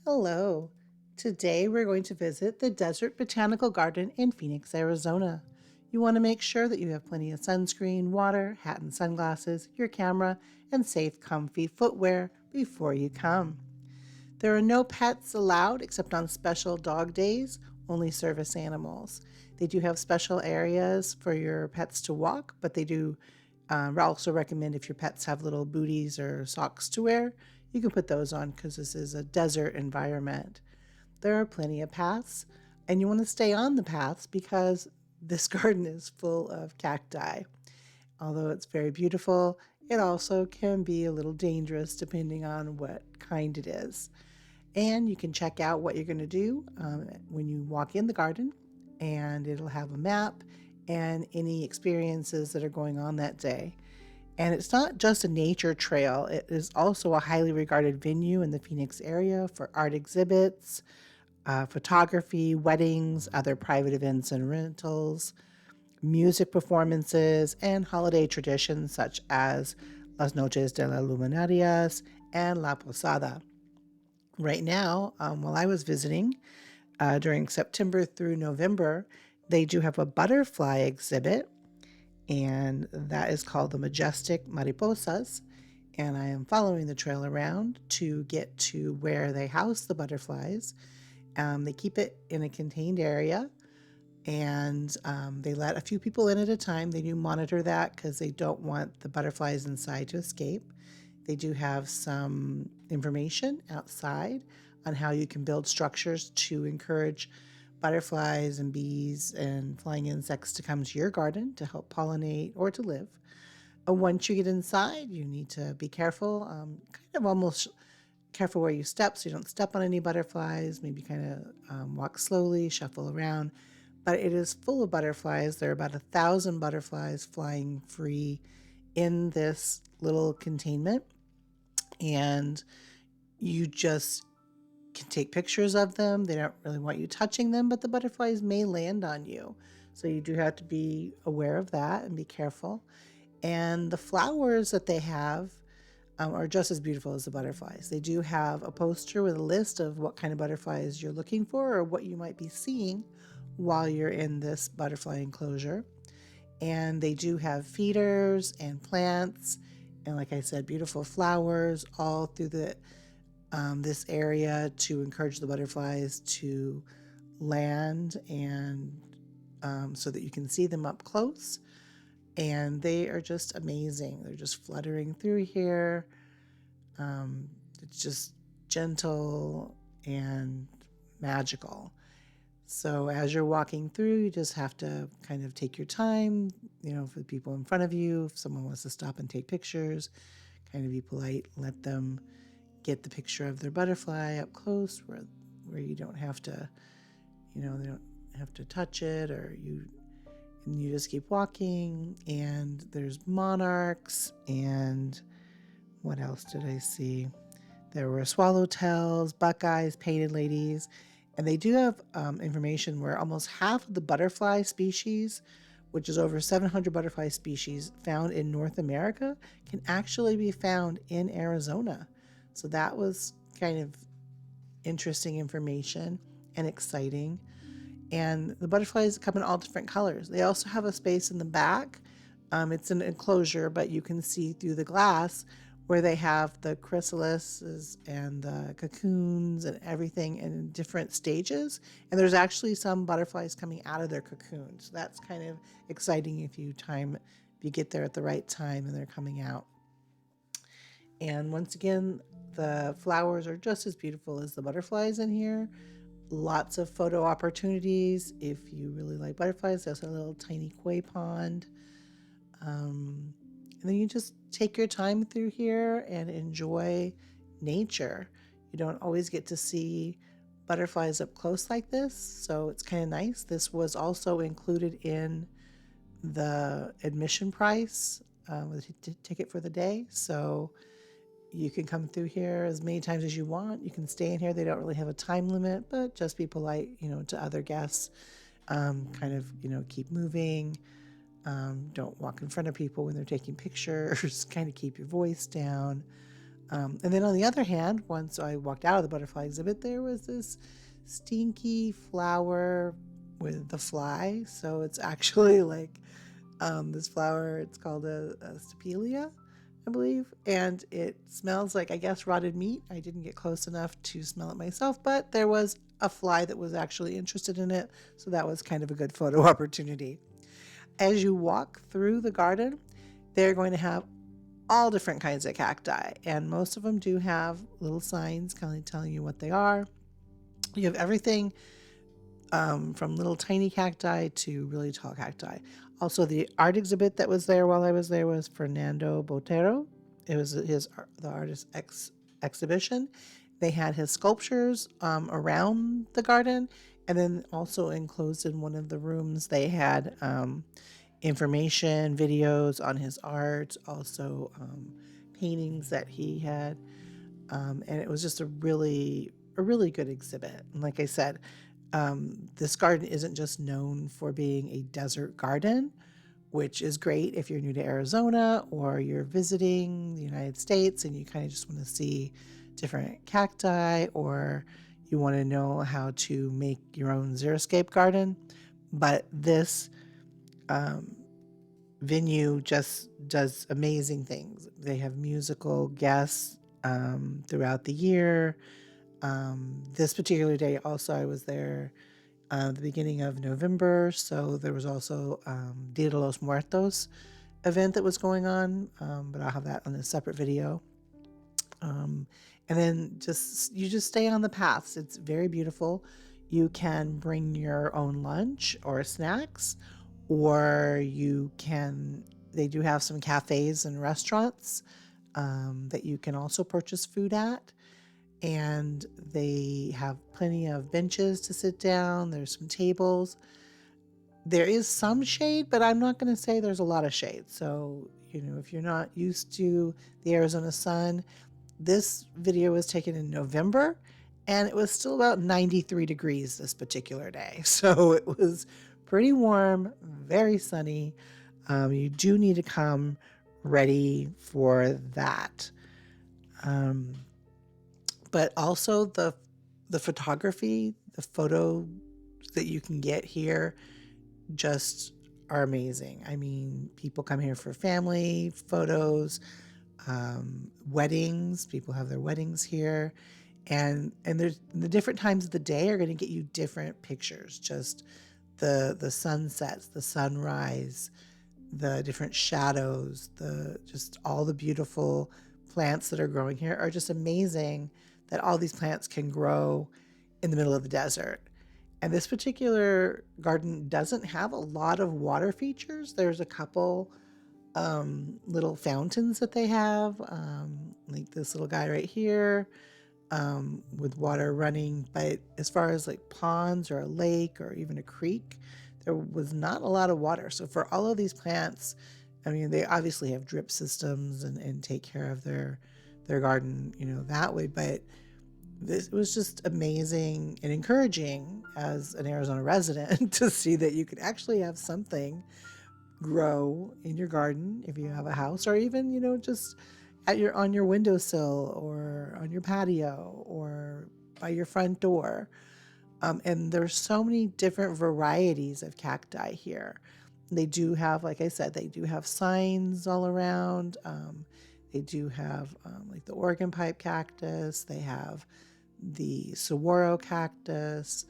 Hello. Today we're going to visit the Desert Botanical Garden in Phoenix, Arizona. You want to make sure that you have plenty of sunscreen, water, hat and sunglasses, your camera, and safe, comfy footwear before you come. There are no pets allowed except on special dog days, only service animals. They do have special areas for your pets to walk, but they do also recommend if your pets have little booties or socks to wear, you can put those on because this is a desert environment. There are plenty of paths, and you want to stay on the paths because this garden is full of cacti. Although it's very beautiful, it also can be a little dangerous depending on what kind it is. And you can check out what you're going to do when you walk in the garden, and it'll have a map and any experiences that are going on that day. And it's not just a nature trail, it is also a highly regarded venue in the Phoenix area for art exhibits, photography, weddings, other private events and rentals, music performances, and holiday traditions such as Las Noches de las Luminarias and La Posada. Right now, while I was visiting during September through November, they do have a butterfly exhibit, and that is called the Majestic Mariposas. And I am following the trail around to get to where they house the butterflies. They keep it in a contained area, and they let a few people in at a time. They do monitor that because they don't want the butterflies inside to escape. They do have some information outside on how you can build structures to encourage butterflies and bees and flying insects to come to your garden to help pollinate or to live. Once you get inside, you need to be careful, kind of almost careful where you step so you don't step on any butterflies, maybe kind of walk slowly, shuffle around. But it is full of butterflies. There are about 1,000 butterflies flying free in this little containment. And you just can take pictures of them. They don't really want you touching them, but the butterflies may land on you. So you do have to be aware of that and be careful. And the flowers that they have are just as beautiful as the butterflies. They do have a poster with a list of what kind of butterflies you're looking for or what you might be seeing while you're in this butterfly enclosure. And they do have feeders and plants, and like I said, beautiful flowers all through this area to encourage the butterflies to land, and so that you can see them up close. And they are just amazing. They're just fluttering through here. It's just gentle and magical. So as you're walking through, you just have to kind of take your time, for the people in front of you. If someone wants to stop and take pictures, kind of be polite, let them get the picture of their butterfly up close where you don't have to, they don't have to touch it, and you just keep walking. And there's monarchs, and what else did I see? There were swallowtails, buckeyes, painted ladies, and they do have information where almost half of the butterfly species, which is over 700 butterfly species found in North America, can actually be found in Arizona. So that was kind of interesting information and exciting. And the butterflies come in all different colors. They also have a space in the back. It's an enclosure, but you can see through the glass where they have the chrysalises and the cocoons and everything in different stages. And there's actually some butterflies coming out of their cocoons. So that's kind of exciting if you get there at the right time and they're coming out. And once again, the flowers are just as beautiful as the butterflies in here. Lots of photo opportunities if you really like butterflies. There's a little tiny koi pond. And then you just take your time through here and enjoy nature. You don't always get to see butterflies up close like this, so it's kind of nice. This was also included in the admission price with the ticket for the day, so you can come through here as many times as you want. You can stay in here. They don't really have a time limit, but just be polite, to other guests. Keep moving. Don't walk in front of people when they're taking pictures. Kind of keep your voice down. And then on the other hand, once I walked out of the butterfly exhibit, there was this stinky flower with the fly. So it's actually like this flower. It's called a Stapelia, I believe. And it smells like, I guess, rotted meat. I didn't get close enough to smell it myself, but there was a fly that was actually interested in it. So that was kind of a good photo opportunity. As you walk through the garden, they're going to have all different kinds of cacti, and most of them do have little signs kind of telling you what they are. You have everything from little tiny cacti to really tall cacti. Also, the art exhibit that was there while I was there was Fernando Botero. It was the artist exhibition. They had his sculptures around the garden, and then also enclosed in one of the rooms, they had information videos on his art, also paintings that he had, and it was just a really good exhibit. And like I said, this garden isn't just known for being a desert garden, which is great if you're new to Arizona or you're visiting the United States and you kind of just want to see different cacti, or you want to know how to make your own xeriscape garden. But this venue just does amazing things. They have musical guests throughout the year. This particular day, also, I was there the beginning of November, so there was also Dia de los Muertos event that was going on, but I'll have that on a separate video. And then you just stay on the paths. It's very beautiful. You can bring your own lunch or snacks, or they do have some cafes and restaurants that you can also purchase food at. And they have plenty of benches to sit down. There's some tables. There is some shade, but I'm not going to say there's a lot of shade. So, if you're not used to the Arizona sun, this video was taken in November and it was still about 93 degrees this particular day. So it was pretty warm, very sunny. You do need to come ready for that. But also the photography, the photos that you can get here just are amazing. I mean, people come here for family photos, weddings. People have their weddings here, and there's the different times of the day are going to get you different pictures. Just the sunsets, the sunrise, the different shadows, just all the beautiful plants that are growing here are just amazing. That all these plants can grow in the middle of the desert. And this particular garden doesn't have a lot of water features. There's a couple little fountains that they have, like this little guy right here, with water running. But as far as like ponds or a lake or even a creek, there was not a lot of water. So for all of these plants, I mean, they obviously have drip systems and take care of their garden, that way. But this was just amazing and encouraging as an Arizona resident to see that you could actually have something grow in your garden if you have a house, or even, just on your windowsill or on your patio or by your front door. And there's so many different varieties of cacti here. They do have, like I said, they do have signs all around. They do have like the Oregon pipe cactus. They have the saguaro cactus,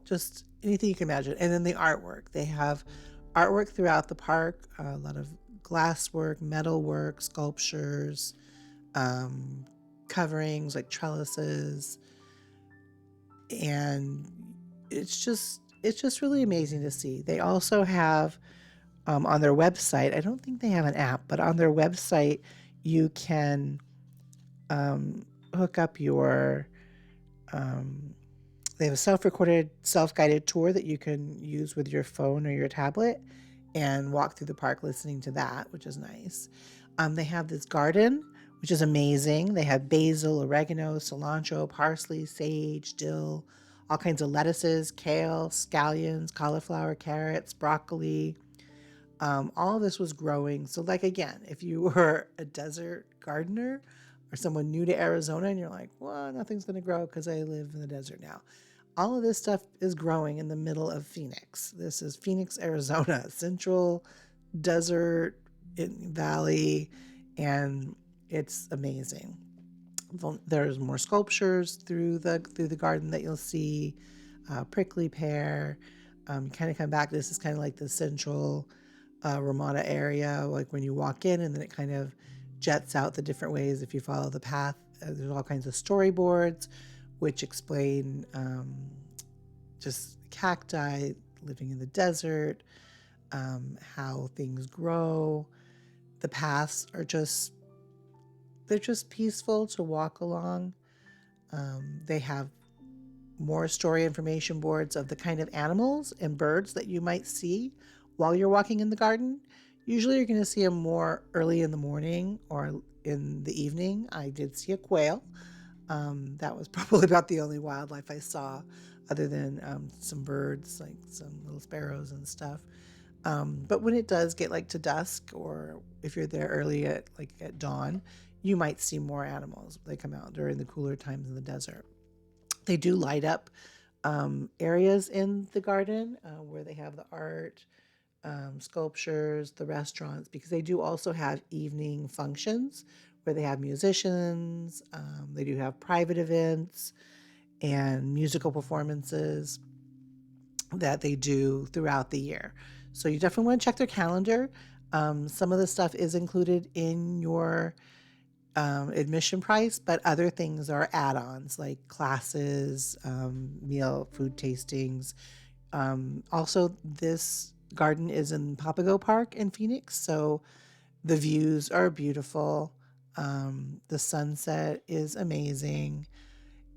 just anything you can imagine. And then the artwork. They have artwork throughout the park, a lot of glasswork, metalwork, sculptures, coverings like trellises. And it's just really amazing to see. They also have on their website, I don't think they have an app, but on their website, you can hook up your, they have a self-recorded, self-guided tour that you can use with your phone or your tablet and walk through the park listening to that, which is nice. They have this garden, which is amazing. They have basil, oregano, cilantro, parsley, sage, dill, all kinds of lettuces, kale, scallions, cauliflower, carrots, broccoli. All of this was growing. So, like, again, if you were a desert gardener or someone new to Arizona and you're like, well, nothing's going to grow because I live in the desert now. All of this stuff is growing in the middle of Phoenix. This is Phoenix, Arizona, central desert valley, and it's amazing. There's more sculptures through the garden that you'll see. Prickly pear. Kind of come back. This is kind of like the central Ramada area, like when you walk in, and then it kind of jets out the different ways if you follow the path. There's all kinds of storyboards which explain just cacti living in the desert, how things grow. The paths are they're just peaceful to walk along. They have more story information boards of the kind of animals and birds that you might see while you're walking in the garden. Usually you're going to see them more early in the morning or in the evening. I did see a quail. That was probably about the only wildlife I saw, other than some birds, like some little sparrows and stuff. But when it does get like to dusk, or if you're there early at dawn, you might see more animals. They come out during the cooler times in the desert. They do light up areas in the garden where they have the art, sculptures, the restaurants, because they do also have evening functions where they have musicians. They do have private events and musical performances that they do throughout the year. So you definitely want to check their calendar. Some of the stuff is included in your admission price, but other things are add-ons like classes, food tastings. Also, this garden is in Papago Park in Phoenix, so the views are beautiful. The sunset is amazing.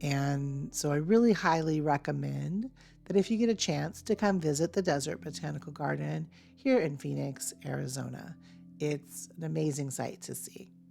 And so I really highly recommend that if you get a chance to come visit the Desert Botanical Garden here in Phoenix, Arizona. It's an amazing sight to see.